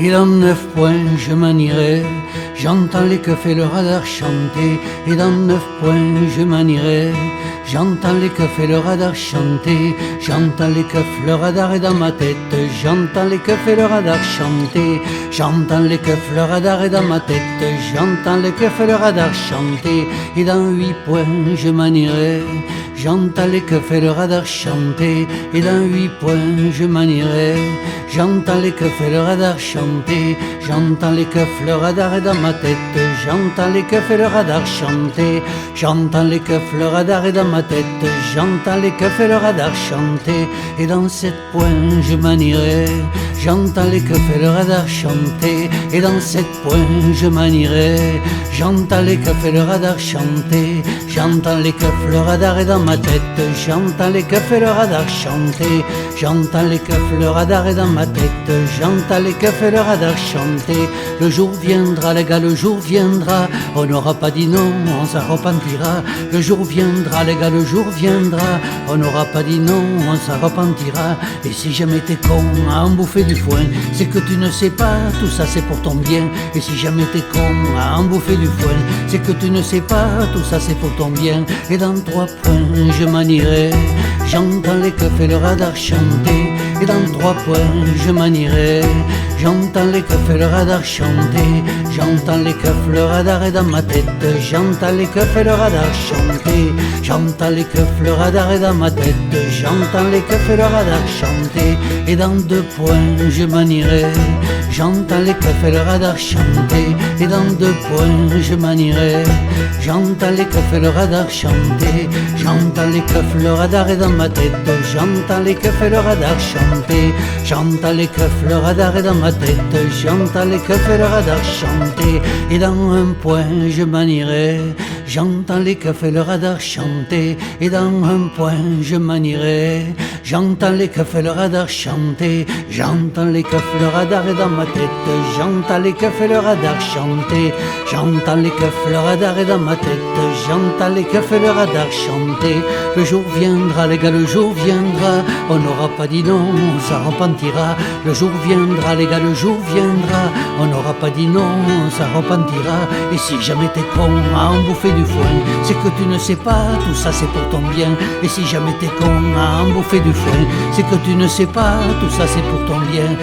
Et dans 9 points je m'en irai. J'entends les keufs et le radar chanter. Et dans 9 points je m'en irai. J'entends les keufs et le radar chanter. J'entends les keufs, le radar est dans ma tête. J'entends les keufs et le radar chanter. J'entends les keufs, le radar est dans ma tête. J'entends les keufs et le radar chanter. Et dans 8 points je m'en irai. J'entends les keufs et le radar chanter. Et dans 8 points je m'en irai. J'entends les keufs et le radar chanter. J'entends les keufs, le radar est dans ma tête. J'entends les keufs et le radar chanter. J'entends les keufs, le radar est dans ma tête. J'entends les keufs et le radar chanter. Et dans 7 points je m'en irai. J'entends les keufs et le radar chanter. Et dans 7 points je m'en irai. J'entends les keufs et le radar chanter. J'entends les keufs, le radar est dans ma tête. J'entends les keufs et le radar chanter. J'entends les keufs, le radar est dans ma tête. J'entends les keufs et le radar chanter. Le jour viendra les gars, le jour viendra. On n'aura pas dit non, on s'en repentira. Le jour viendra les gars, le jour viendra. On n'aura pas dit non, on s'en repentira. Et si jamais t'es con à en bouffer du foin, c'est que tu ne sais pas, tout ça c'est pour ton bien. Et si jamais t'es con à en bouffer du foin, c'est que tu ne sais pas, tout ça c'est pour ton bien. Et dans 3 points je m'en irai. J'entends les keufs et le radar chanter. Et dans 3 points je m'en irai. J'entends les keufs et le radar chanter. J'entends les keufs, le radar est dans ma tête. J'entends les keufs et le radar chanter. J'entends les keufs, le radar est dans ma tête. J'entends les keufs et le radar chanter. Et dans 2 points je m'en irai. J'entends les keufs et le radar chanter. Et dans 2 points je m'en irai. J'entends les keufs et le radar chanter. J'entends les keufs, le radar est dans ma tête. J'entends les keufs et le radar chanter. J'entends les keufs, le radar est dans ma tête. J'entends les keufs et le radar chanter. Et dans 1 point je m'en irai. J'entends les keufs et le radar chanter. Et dans 1 point je m'en irai. J'entends les keufs et le radar chanter. J'entends les keufs, le radar est dans ma tête. J'entends les keufs et le radar chanter. J'entends les keufs, le radar est dans ma tête. J'entends les keufs et le radar chanter. Le jour viendra les gars, le jour viendra. On n'aura pas dit non, on s'en repentira. Le jour viendra les gars, le jour viendra. On n'aura pas dit non, on s'en repentira. Et si jamais t'es con à en bouffer du foin, c'est que tu ne sais pas, tout ça c'est pour ton bien. Et si jamais t'es con à en bouffer du foin, c'est que tu ne sais pas, tout ça c'est pour ton bien.